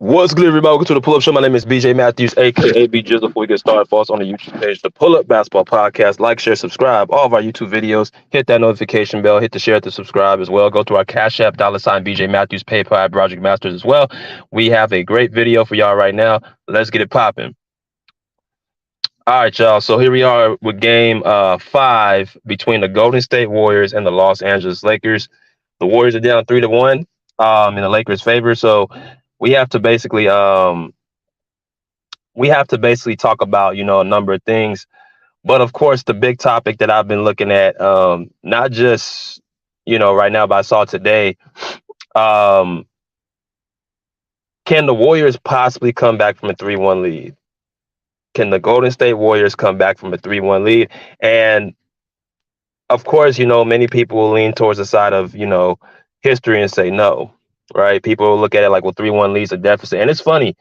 What's good, everybody? Welcome to the Pull Up Show. My name is BJ Matthews, aka B Jizzle. Before we get started, follow us on the YouTube page, the Pull Up Basketball Podcast. Like, share, subscribe. All of our YouTube videos. Hit that notification bell. Hit the share, to subscribe as well. Go to our Cash App, $ BJ Matthews, PayPal, Project Masters as well. We have a great video for y'all right now. Let's get it popping. All right, y'all. So here we are with game 5 between the Golden State Warriors and the Los Angeles Lakers. The Warriors are down 3-1 in the Lakers' favor. So we have to basically talk about, a number of things. But of course, the big topic that I've been looking at, not just, right now, but I saw today, can the Warriors possibly come back from a 3-1 lead? Can the Golden State Warriors come back from a 3-1 lead? And of course, many people will lean towards the side of, history and say no, right? People will look at it like, well, 3-1 leads a deficit. And it's funny.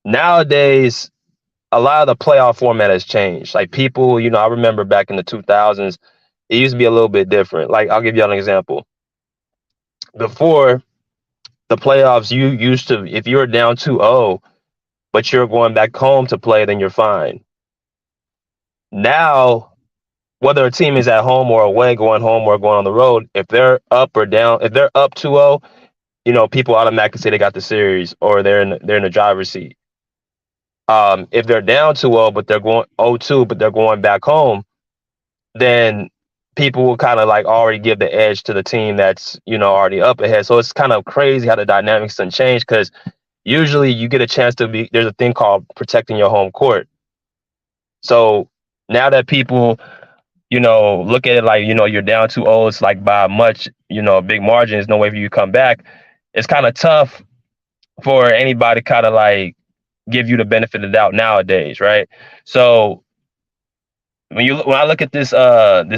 Nowadays, a lot of the playoff format has changed. Like people, I remember back in the 2000s, it used to be a little bit different. Like I'll give you an example. Before the playoffs, you used to, if you were down 2-0, but you're going back home to play, then you're fine. Now, whether a team is at home or away, going home or going on the road, if they're up or down, if they're up 2-0, people automatically say they got the series or they're in the driver's seat. If they're down 2-0, but they're going 0-2, but they're going back home, then people will kind of like already give the edge to the team that's, already up ahead. So it's kind of crazy how the dynamics done change, because usually you get a chance to be, there's a thing called protecting your home court. So now that people, look at it like, you're down 2-0, it's like by much, a big margin, there's no way for you to come back. It's kind of tough for anybody to kind of like give you the benefit of the doubt nowadays, right? So when I look at this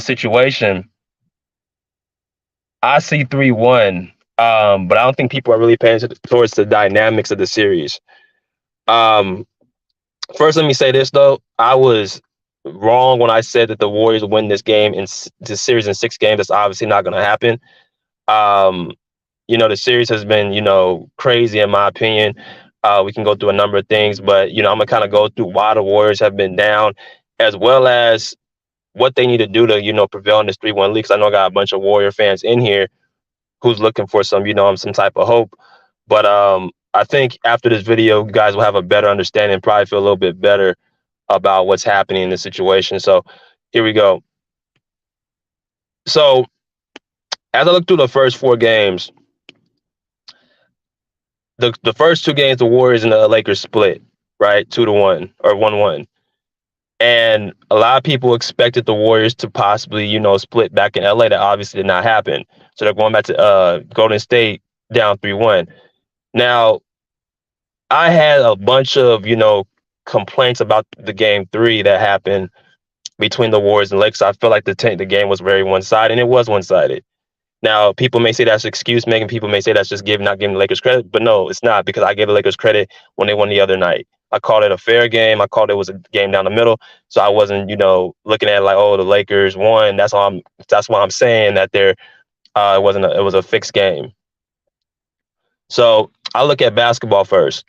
situation, I see 3-1, but I don't think people are really paying towards the dynamics of the series. First, let me say this though: I was wrong when I said that the Warriors win this game in this series in 6 games. That's obviously not going to happen. The series has been, crazy in my opinion. We can go through a number of things, but I'm gonna kind of go through why the Warriors have been down, as well as what they need to do to, prevail in this 3-1 league. 'Cause I know I got a bunch of Warrior fans in here who's looking for some, some type of hope. But I think after this video, you guys will have a better understanding, probably feel a little bit better about what's happening in this situation. So here we go. So as I look through the first 4 games, the first 2 games, the Warriors and the Lakers split, right? 2-1 or 1-1. And a lot of people expected the Warriors to possibly, split back in LA. That obviously did not happen. So they're going back to Golden State down 3-1. Now, I had a bunch of, complaints about the game 3 that happened between the Warriors and Lakers. I feel like the game was very one-sided, and it was one-sided. Now, people may say that's excuse making. People may say that's just not giving the Lakers credit. But no, it's not, because I gave the Lakers credit when they won the other night. I called it a fair game. I called it was a game down the middle. So I wasn't, looking at it like, oh, the Lakers won. That's why I'm saying that it was a fixed game. So I look at basketball first.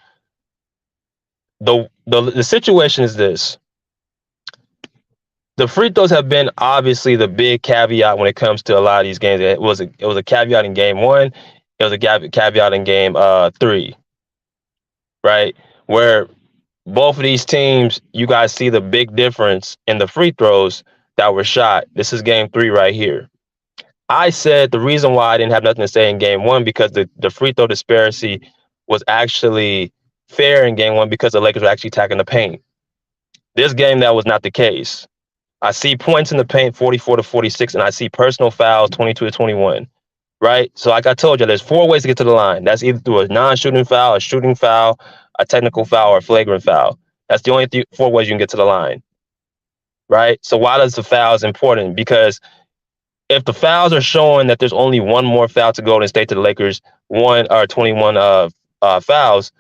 The situation is this. The free throws have been obviously the big caveat when it comes to a lot of these games. It was a caveat in game 1. It was a caveat in game 3, right? Where both of these teams, you guys see the big difference in the free throws that were shot. This is game 3 right here. I said the reason why I didn't have nothing to say in game 1, because the free throw disparity was actually fair in game 1, because the Lakers were actually attacking the paint. This game, that was not the case. I see points in the paint 44-46, and I see personal fouls 22-21, right? So like I told you, there's 4 ways to get to the line. That's either through a non-shooting foul, a shooting foul, a technical foul, or a flagrant foul. That's the only 4 ways you can get to the line, right? So why does the fouls important? Because if the fouls are showing that there's only 1 more foul to Golden State to the Lakers, 21 fouls,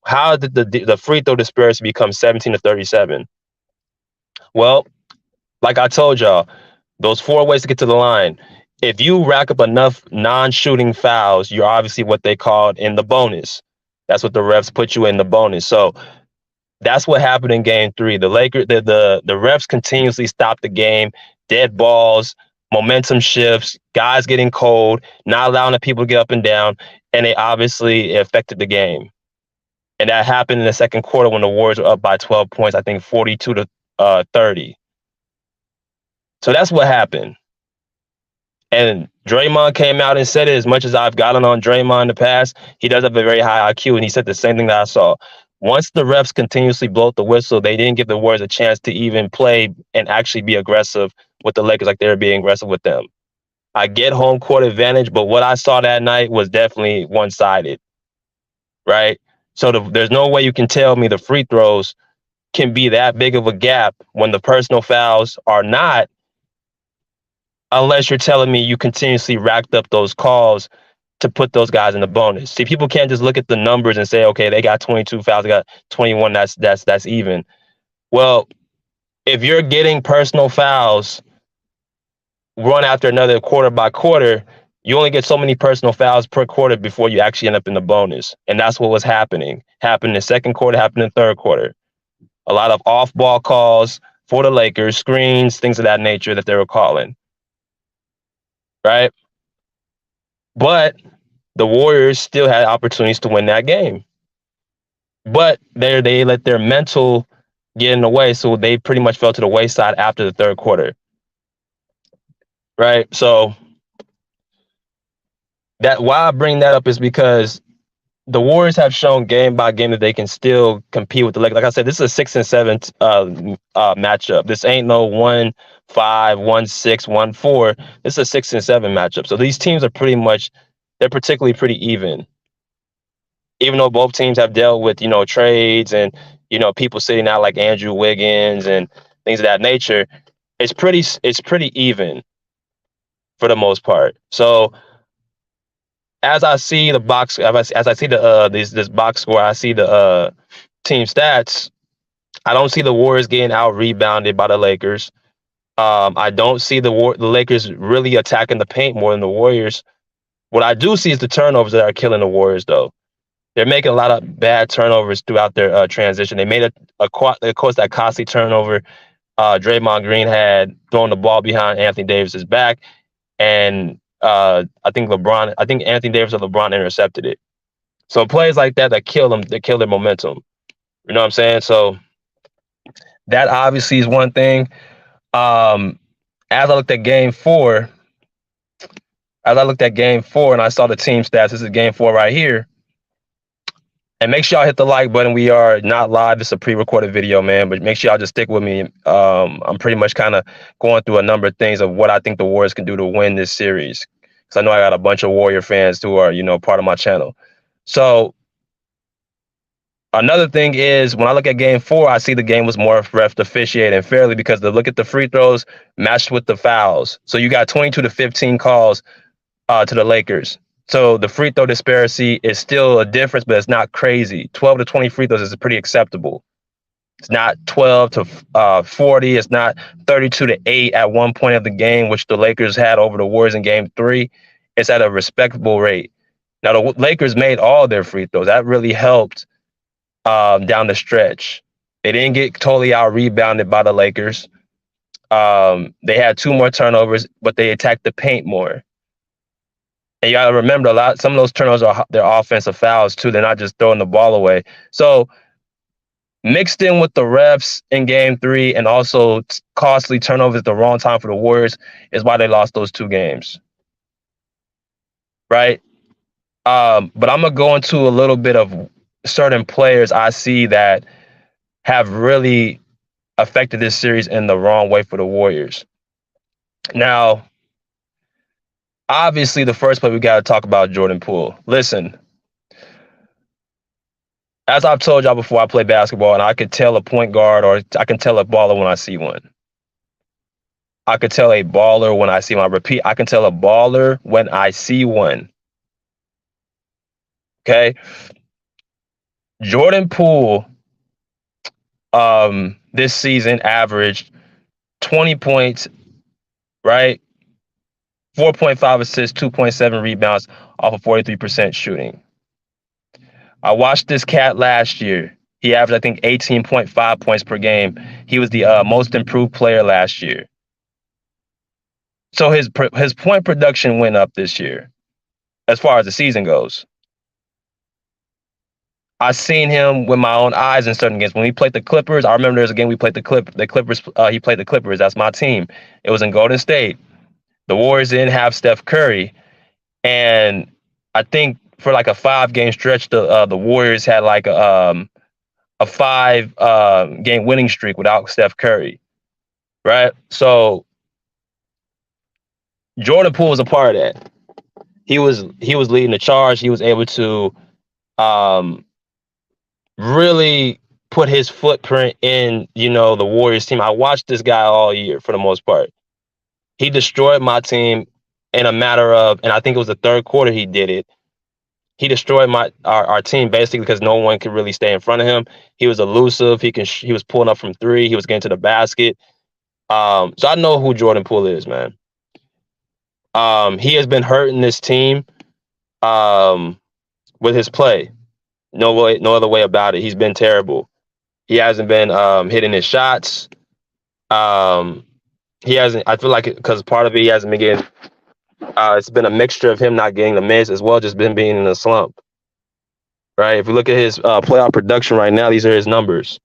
how did the free throw disparity become 17-37? Well, like I told y'all, those 4 ways to get to the line. If you rack up enough non-shooting fouls, you're obviously what they called in the bonus. That's what the refs put you in the bonus. So that's what happened in game three. The refs continuously stopped the game, dead balls, momentum shifts, guys getting cold, not allowing the people to get up and down, and it obviously affected the game. And that happened in the second quarter when the Warriors were up by 12 points, I think 42 to 30. So that's what happened. And Draymond came out and said it. As much as I've gotten on Draymond in the past, he does have a very high IQ, and he said the same thing that I saw. Once the refs continuously blow the whistle, they didn't give the Warriors a chance to even play and actually be aggressive with the Lakers like they were being aggressive with them. I get home court advantage, but what I saw that night was definitely one-sided, right? So there's no way you can tell me the free throws can be that big of a gap when the personal fouls are not, unless you're telling me you continuously racked up those calls to put those guys in the bonus. See, people can't just look at the numbers and say, okay, they got 22 fouls, they got 21, that's even. Well, if you're getting personal fouls one after another quarter by quarter, you only get so many personal fouls per quarter before you actually end up in the bonus. And that's what was happening. Happened in the second quarter, happened in the third quarter. A lot of off-ball calls for the Lakers, screens, things of that nature that they were calling. Right? But the Warriors still had opportunities to win that game. But they let their mental get in the way, so they pretty much fell to the wayside after the third quarter. Right? So that why I bring that up is because the Warriors have shown game by game that they can still compete with the Lakers. Like I said, this is a 6-7 matchup. This ain't no 1-5, 1-6, 1-4. This is a 6-7 matchup. So these teams are they're particularly pretty even. Even though both teams have dealt with, trades and, people sitting out like Andrew Wiggins and things of that nature, it's pretty even for the most part. So as I see the box, as I see this box score, I see the team stats. I don't see the Warriors getting out rebounded by the Lakers. I don't see the Lakers really attacking the paint more than the Warriors. What I do see is the turnovers that are killing the Warriors, though. They're making a lot of bad turnovers throughout their transition. They made of course, that costly turnover. Draymond Green had thrown the ball behind Anthony Davis's back, and I think Anthony Davis or LeBron intercepted it. So plays like that kill them, they kill their momentum. You know what I'm saying? So that obviously is one thing. As I looked at game four, and I saw the team stats, this is game four right here. And make sure y'all hit the like button. We are not live. It's a pre-recorded video, man. But make sure y'all just stick with me. I'm pretty much kind of going through a number of things of what I think the Warriors can do to win this series. Because I know I got a bunch of Warrior fans who are, part of my channel. So another thing is when I look at game four, I see the game was more ref officiated fairly because look at the free throws matched with the fouls. So you got 22 to 15 calls to the Lakers. So the free throw disparity is still a difference, but it's not crazy. 12 to 20 free throws is pretty acceptable. It's not 12 to 40. It's not 32 to 8 at one point of the game, which the Lakers had over the Warriors in game three. It's at a respectable rate. Now, the Lakers made all their free throws. That really helped down the stretch. They didn't get totally out-rebounded by the Lakers. They had 2 more turnovers, but they attacked the paint more. And you got to remember, some of those turnovers are their offensive fouls too. They're not just throwing the ball away. So mixed in with the refs in game three and also costly turnovers at the wrong time for the Warriors is why they lost those 2 games. Right? But I'm going to go into a little bit of certain players I see that have really affected this series in the wrong way for the Warriors. Now, obviously, the first player we got to talk about Jordan Poole. Listen, as I've told y'all before, I play basketball, and I could tell a point guard or I can tell a baller when I see one. I could tell a baller when I see one. I repeat, I can tell a baller when I see one. Okay? Jordan Poole this season averaged 20 points, right? 4.5 assists, 2.7 rebounds off of 43% shooting. I watched this cat last year. He averaged, I think, 18.5 points per game. He was the most improved player last year. So his point production went up this year as far as the season goes. I seen him with my own eyes in certain games. When we played the Clippers, I remember there was a game we played the Clippers. He played the Clippers. That's my team. It was in Golden State. The Warriors didn't have Steph Curry, and I think for like a 5-game stretch, the Warriors had like a 5 game winning streak without Steph Curry, right? So Jordan Poole was a part of that. He was leading the charge. He was able to um, really put his footprint in, the Warriors team. I watched this guy all year for the most part. He destroyed my team in a matter of, and I think it was the third quarter he did it. He destroyed our team basically because no one could really stay in front of him. He was elusive. He was pulling up from 3. He was getting to the basket. So I know who Jordan Poole is, man. He has been hurting this team with his play. No way, no other way about it. He's been terrible. He hasn't been hitting his shots. He hasn't. I feel like because part of it, he hasn't been getting. It's been a mixture of him not getting the minutes as well, just been being in a slump. Right. If we look at his playoff production right now, these are his numbers.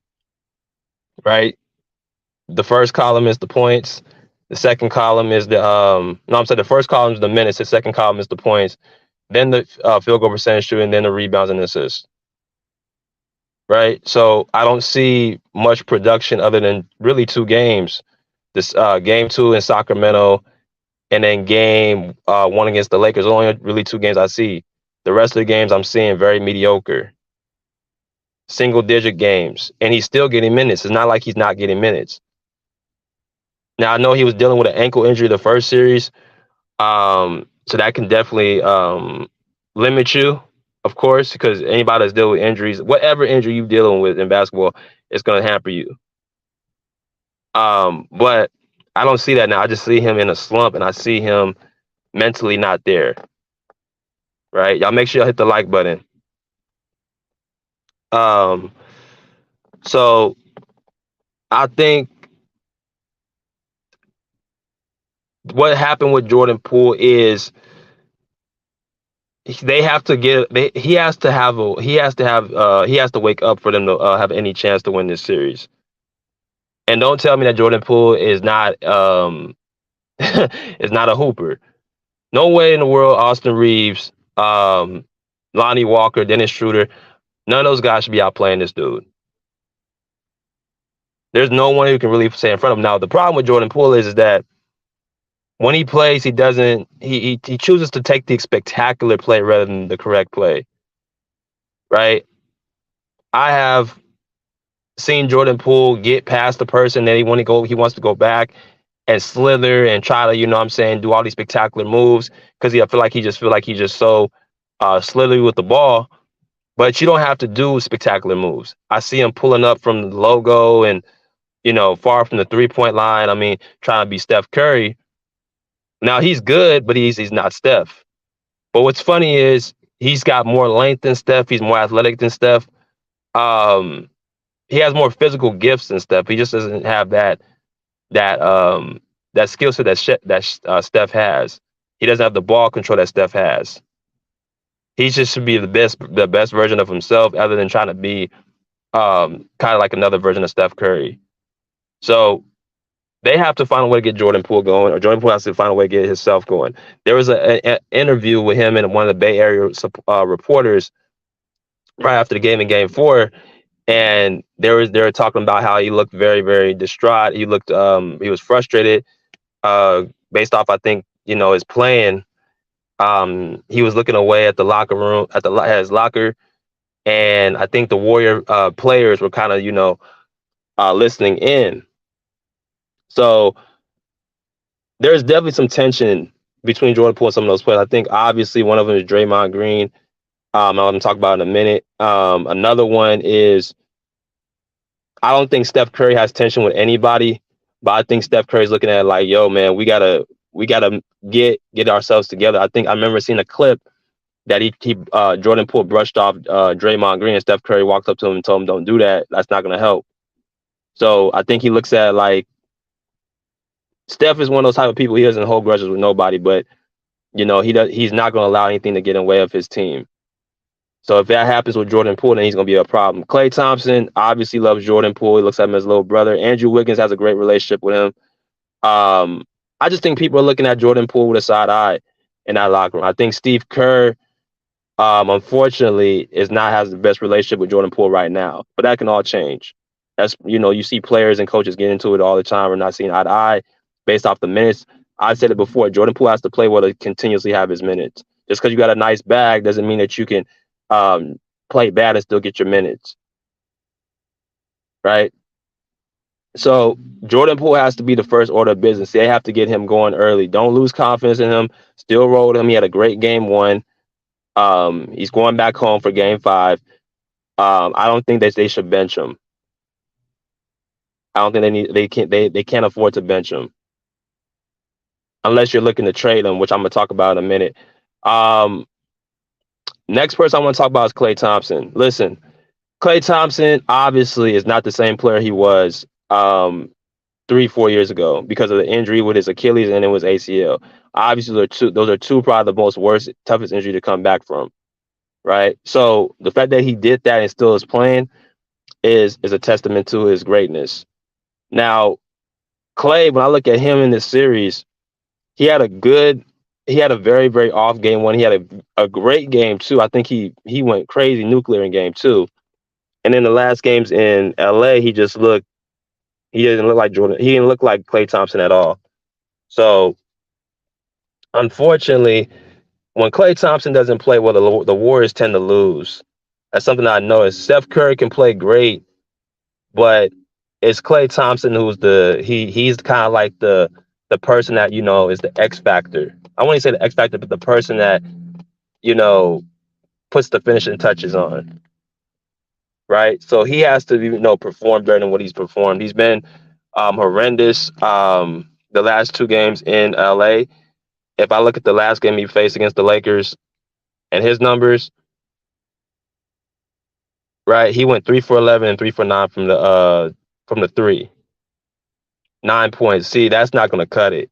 Right. The first column is the points. The second column is the no, I'm saying the first column is the minutes. The second column is the points. Then the field goal percentage shooting, then the rebounds and assists. Right. So I don't see much production other than really 2 games. This game 2 in Sacramento, and then game 1 against the Lakers. Only really 2 games I see. The rest of the games I'm seeing very mediocre. Single-digit games, and he's still getting minutes. It's not like he's not getting minutes. Now, I know he was dealing with an ankle injury the first series, so that can definitely limit you, of course, because anybody that's dealing with injuries, whatever injury you're dealing with in basketball, it's going to hamper you. But I don't see that now. I just see him in a slump, and I see him mentally not there. Right? Y'all make sure y'all hit the like button. So I think what happened with Jordan Poole is they have to he has to wake up for them to have any chance to win this series. And don't tell me that Jordan Poole is not is not a hooper. No way in the world Austin Reeves, Lonnie Walker, Dennis Schroeder, none of those guys should be out playing this dude. There's no one who can really stay in front of him. Now, the problem with Jordan Poole is that when he plays, he chooses to take the spectacular play rather than the correct play. Right? I have seen Jordan Poole get past the person that he wants to go back and slither and try to, do all these spectacular moves because I feel like he just so slithery with the ball. But you don't have to do spectacular moves. I see him pulling up from the logo and, far from the 3-point line. I mean, trying to be Steph Curry. Now he's good, but he's not Steph. But what's funny is he's got more length than Steph. He's more athletic than Steph. He has more physical gifts than Steph. He just doesn't have that skill set that Steph has. He doesn't have the ball control that Steph has. He just should be the best version of himself, other than trying to be kind of like another version of Steph Curry. So they have to find a way to get Jordan Poole going, or Jordan Poole has to find a way to get himself going. There was an interview with him and one of the Bay Area reporters right after the game in Game 4, and they were talking about how he looked very, very distraught. He looked he was frustrated based off, I think, his playing. He was looking away at the locker room, at his locker, and I think the Warrior players were kind of listening in. So there's definitely some tension between Jordan Poole and some of those players. I think obviously one of them is Draymond Green. I'm going to talk about in a minute. Another one is, I don't think Steph Curry has tension with anybody, but I think Steph Curry's looking at it like, yo, man, we gotta get ourselves together. I remember seeing a clip that Jordan Poole brushed off Draymond Green, and Steph Curry walked up to him and told him, "Don't do that. That's not going to help." So I think he looks at like Steph is one of those type of people. He doesn't hold grudges with nobody, but he's not going to allow anything to get in the way of his team. So if that happens with Jordan Poole, then he's going to be a problem. Klay Thompson obviously loves Jordan Poole. He looks at him as little brother. Andrew Wiggins has a great relationship with him. I just think people are looking at Jordan Poole with a side eye in that locker room. I think Steve Kerr, unfortunately, has the best relationship with Jordan Poole right now, but that can all change. That's you see players and coaches get into it all the time. We're not seeing eye to eye based off the minutes. I said it before. Jordan Poole has to play well to continuously have his minutes. Just because you got a nice bag doesn't mean that you can play bad and still get your minutes, right? So Jordan Poole has to be the first order of business. They have to get him going early. Don't lose confidence in him. Still roll with him. He had a great game one. He's going back home for game 5. I don't think that they should bench him. I don't think they can't afford to bench him unless you're looking to trade him, which I'm gonna talk about in a minute. Next person I want to talk about is Klay Thompson. Listen, Klay Thompson obviously is not the same player he was 3-4 years ago because of the injury with his Achilles and it was ACL. Obviously, those are two probably the worst, toughest injury to come back from, right? So the fact that he did that and still is playing is a testament to his greatness. Now, Klay, when I look at him in this series, he had a very, very off game one. He had a great game two. I think he went crazy nuclear in game 2. And in the last games in LA, he didn't look like Jordan. He didn't look like Klay Thompson at all. So unfortunately, when Klay Thompson doesn't play well, the Warriors tend to lose. That's something I noticed. Steph Curry can play great, but it's Klay Thompson who's he's kind of like the person that is the X factor. I wouldn't say the X factor, but the person that puts the finishing touches on. Right, so he has to perform better than what he's performed. He's been horrendous the last 2 games in LA. If I look at the last game he faced against the Lakers and his numbers, right, he went 3 for 11 and 3 for 9 from the 3. 9 points. See, that's not going to cut it.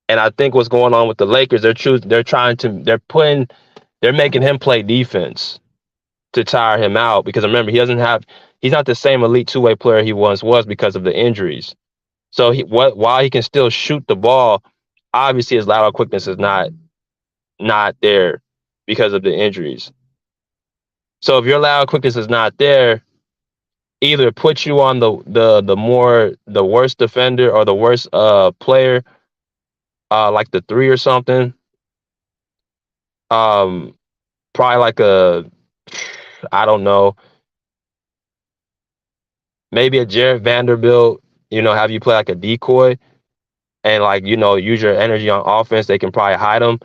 And I think what's going on with the Lakers, they're making him play defense to tire him out, because remember, he's not the same elite two-way player he once was because of the injuries. So while he can still shoot the ball, obviously his lateral quickness is not there because of the injuries. So if your lateral quickness is not there, either put you on the worst defender or the worst player, like the 3 or something. Probably like I don't know, maybe a Jared Vanderbilt, have you play like a decoy and use your energy on offense. They can probably hide him,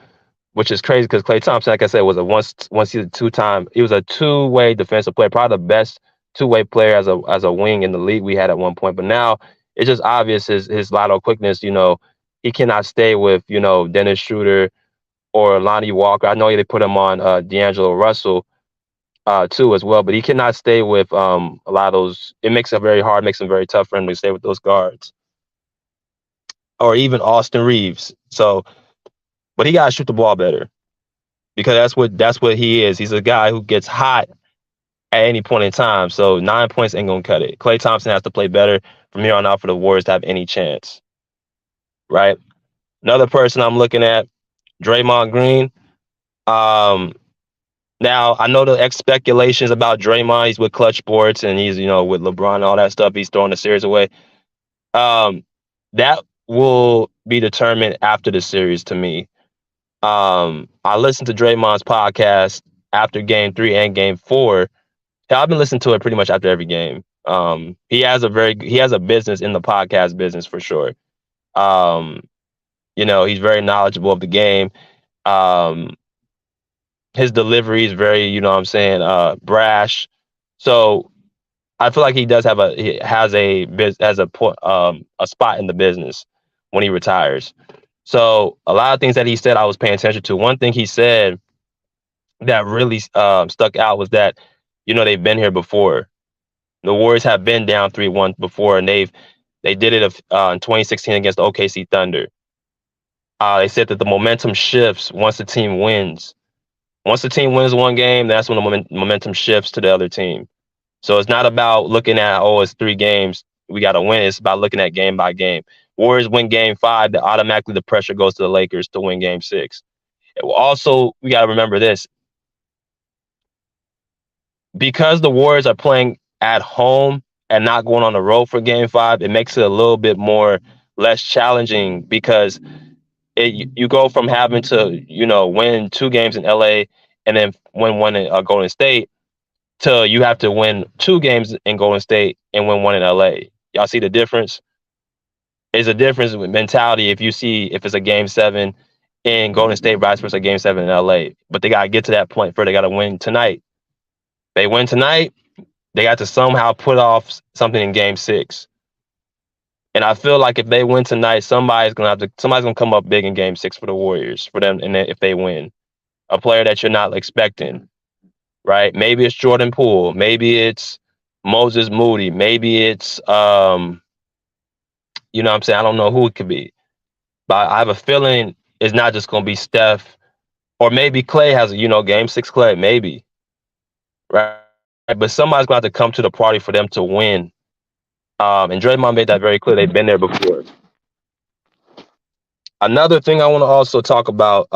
which is crazy because Klay Thompson, like I said, was he was a two-way defensive player, probably the best two-way player as a wing in the league we had at one point. But now it's just obvious his lateral quickness, he cannot stay with, Dennis Schroeder or Lonnie Walker. I know they put him on D'Angelo Russell too as well, but he cannot stay with a lot of those. It makes it very hard, makes him very tough for him to stay with those guards, or even Austin Reeves. So, but he got to shoot the ball better, because that's what he is. He's a guy who gets hot at any point in time. So 9 points ain't gonna cut it. Klay Thompson has to play better from here on out for the Warriors to have any chance. Right. Another person I'm looking at, Draymond Green. Now, I know the speculations about Draymond. He's with Clutch Sports and he's, with LeBron and all that stuff. He's throwing the series away. That will be determined after the series to me. I listened to Draymond's podcast after game 3 and game 4. I've been listening to it pretty much after every game. He has a business in the podcast business for sure. He's very knowledgeable of the game. His delivery is very, brash. So I feel like he has a spot in the business when he retires. So a lot of things that he said I was paying attention to. One thing he said that really stuck out was that, they've been here before. The Warriors have been down 3-1 before, and they did it in 2016 against the OKC Thunder. They said that the momentum shifts once the team wins. Once the team wins one game, that's when the momentum shifts to the other team. So it's not about looking at, oh, it's 3 games, we got to win. It's about looking at game by game. Warriors win game 5, automatically the pressure goes to the Lakers to win game 6. Also, we got to remember this. Because the Warriors are playing at home and not going on the road for game 5, it makes it a little bit less challenging, because you go from having to, win 2 games in LA and then win one in Golden State, to you have to win 2 games in Golden State and win one in LA. Y'all see the difference? There's a difference with mentality if it's a game 7 in Golden State versus a game 7 in LA. But they got to get to that point first. They got to win tonight. They win tonight, they got to somehow put off something in game 6. And I feel like if they win tonight, somebody's gonna come up big in game 6 for the Warriors, for them, and if they win. A player that you're not expecting, right? Maybe it's Jordan Poole, maybe it's Moses Moody, maybe it's you know what I'm saying? I don't know who it could be. But I have a feeling it's not just gonna be Steph, or maybe Clay has game 6 Clay, maybe. Right? But somebody's gonna have to come to the party for them to win. And Draymond made that very clear. They've been there before. Another thing I want to also talk about,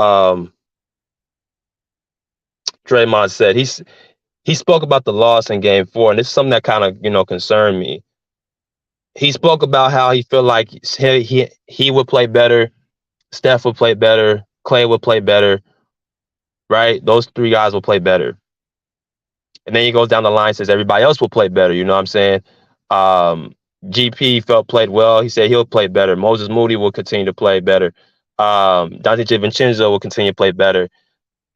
Draymond said he spoke about the loss in game 4, and this is something that kind of concerned me. He spoke about how he felt like he would play better, Steph would play better, Clay would play better, right? Those 3 guys will play better. And then he goes down the line and says everybody else will play better. You know what I'm saying? GP played well. He said he'll play better. Moses Moody will continue to play better. Dante DiVincenzo will continue to play better.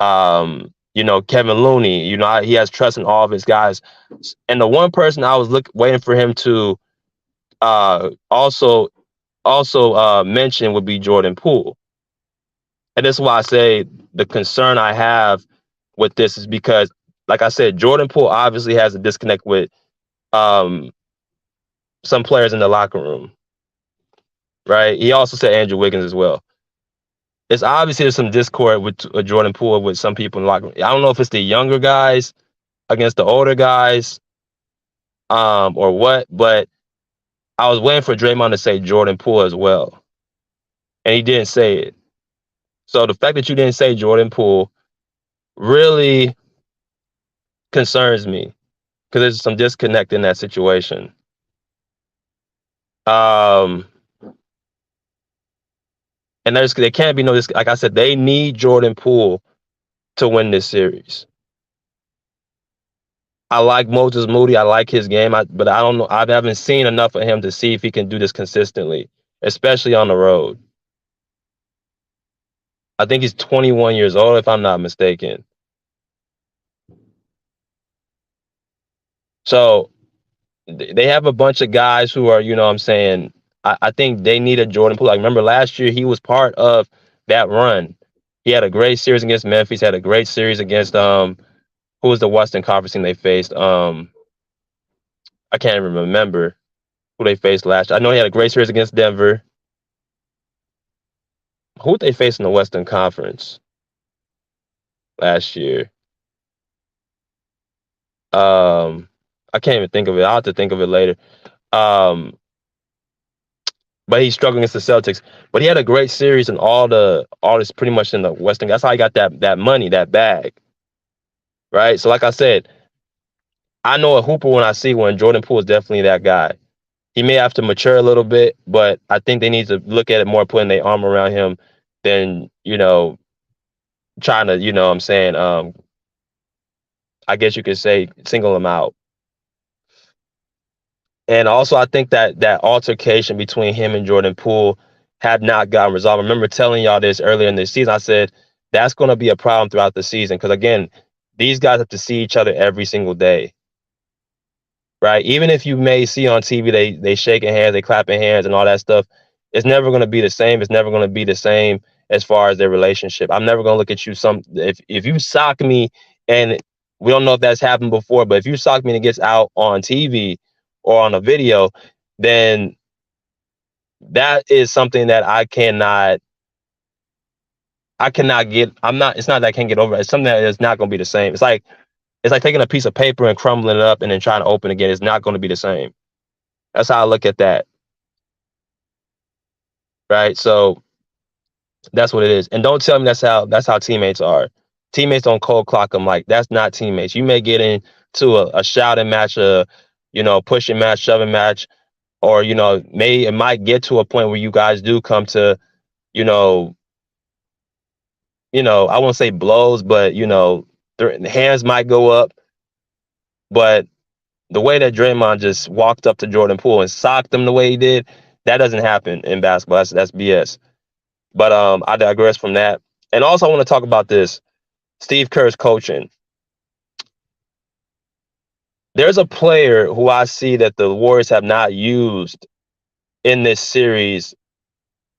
Kevin Looney, he has trust in all of his guys. And the one person I was waiting for him to also mention would be Jordan Poole. And this is why I say the concern I have with this is because, like I said, Jordan Poole obviously has a disconnect with some players in the locker room, right? He also said Andrew Wiggins as well. It's obviously there's some discord with Jordan Poole with some people in the locker room. I don't know if it's the younger guys against the older guys, or what, but I was waiting for Draymond to say Jordan Poole as well, and he didn't say it. So the fact that you didn't say Jordan Poole really concerns me, because there's some disconnect in that situation. And there can't be no, like I said, they need Jordan Poole to win this series. I like Moses Moody. I like his game, but I don't know. I haven't seen enough of him to see if he can do this consistently, especially on the road. I think he's 21 years old, if I'm not mistaken. So they have a bunch of guys who are, what I'm saying, I think they need a Jordan Poole. Like, remember last year, he was part of that run. He had a great series against Memphis, had a great series against who was the Western Conference team they faced? I can't even remember who they faced last year. I know he had a great series against Denver. Who did they face in the Western Conference last year? I can't even think of it. I'll have to think of it later. But he's struggling against the Celtics. But he had a great series in all this pretty much in the Western. That's how he got that money, that bag. Right? So like I said, I know a hooper when I see one. Jordan Poole is definitely that guy. He may have to mature a little bit, but I think they need to look at it more, putting their arm around him than, trying to, what I'm saying, I guess you could say single him out. And also, I think that altercation between him and Jordan Poole had not gotten resolved. I remember telling y'all this earlier in the season. I said that's going to be a problem throughout the season, because, again, these guys have to see each other every single day, right? Even if you may see on TV they shaking hands, they clapping hands and all that stuff, it's never going to be the same. It's never going to be the same as far as their relationship. I'm never gonna look at you if you sock me, and we don't know if that's happened before, but if you sock me and it gets out on TV or on a video, then that is something that I cannot get. It's not that I can't get over it. It's something that is not gonna be the same. It's like taking a piece of paper and crumbling it up and then trying to open it again. It's not gonna be the same. That's how I look at that. Right. So that's what it is. And don't tell me that's how teammates are. Teammates don't cold clock them. Like, that's not teammates. You may get into a shouting match, pushing match, shoving match, or it might get to a point where you guys do come to, you know, I won't say blows, but the hands might go up. But the way that Draymond just walked up to Jordan Poole and socked him the way he did, that doesn't happen in basketball. That's BS. But I digress from that. And also, I want to talk about this. Steve Kerr's coaching. There's a player who I see that the Warriors have not used in this series,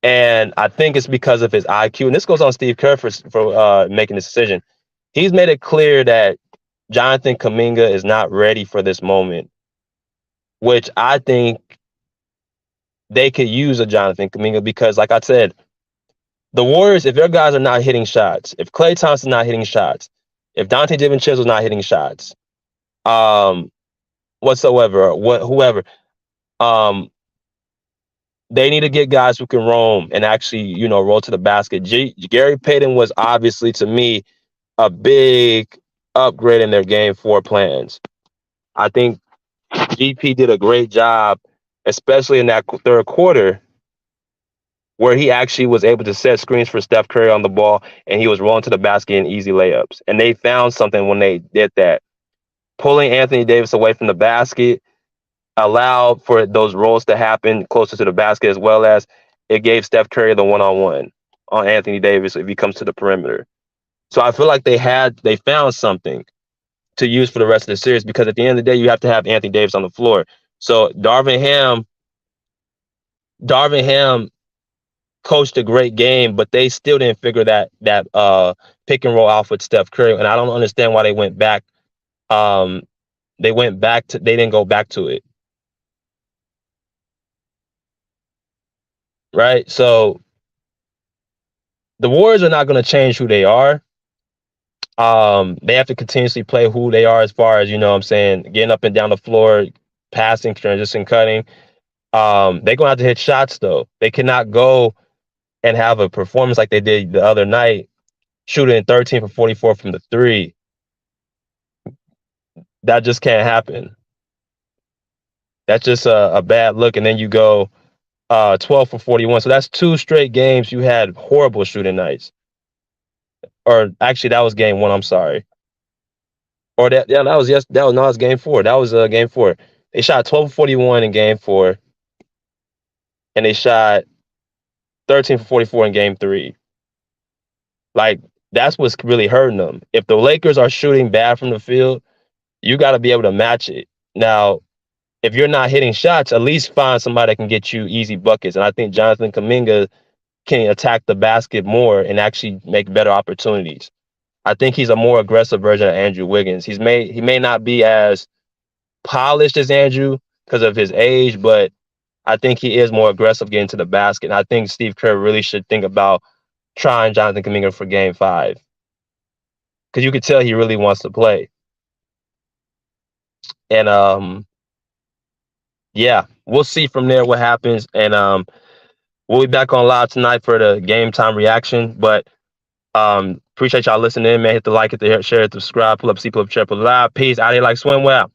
and I think it's because of his IQ. And this goes on Steve Kerr for making this decision. He's made it clear that Jonathan Kuminga is not ready for this moment, which I think they could use a Jonathan Kuminga because, like I said, the Warriors, if their guys are not hitting shots, if Klay Thompson's not hitting shots, if Dante DiVincenzo's not hitting shots, whatsoever, whoever, they need to get guys who can roam and actually, roll to the basket. Gary Payton was obviously, to me, a big upgrade in their game 4 plans. I think GP did a great job, especially in that third quarter, where he actually was able to set screens for Steph Curry on the ball, and he was rolling to the basket in easy layups. And they found something when they did that. Pulling Anthony Davis away from the basket allowed for those rolls to happen closer to the basket, as well as it gave Steph Curry the one-on-one on Anthony Davis if he comes to the perimeter. So I feel like they found something to use for the rest of the series, because at the end of the day, you have to have Anthony Davis on the floor. So Darvin Ham coached a great game, but they still didn't figure that pick and roll off with Steph Curry, and I don't understand why they went back. They didn't go back to it. Right? So the Warriors are not going to change who they are. They have to continuously play who they are, as far as, getting up and down the floor, passing, transition, cutting. They're going to have to hit shots, though. They cannot go and have a performance like they did the other night, shooting 13 for 44 from the 3. That just can't happen. That's just a bad look. And then you go 12 for 41. So that's 2 straight games you had horrible shooting nights. Or actually, that was game 1. I'm sorry. Or that was game 4. That was game 4. They shot 12 for 41 in game 4, and they shot 13 for 44 in game 3. Like, that's what's really hurting them. If the Lakers are shooting bad from the field, you got to be able to match it. Now, if you're not hitting shots, at least find somebody that can get you easy buckets. And I think Jonathan Kuminga can attack the basket more and actually make better opportunities. I think he's a more aggressive version of Andrew Wiggins. He may not be as polished as Andrew because of his age, but I think he is more aggressive getting to the basket. And I think Steve Kerr really should think about trying Jonathan Kuminga for game 5, because you could tell he really wants to play. And yeah, we'll see from there what happens. And we'll be back on live tonight for the game time reaction. But appreciate y'all listening in, man. Hit the like, hit the share, hit the subscribe, pull up, see, pull up, share, pull up live. Peace. Out here like swimwear.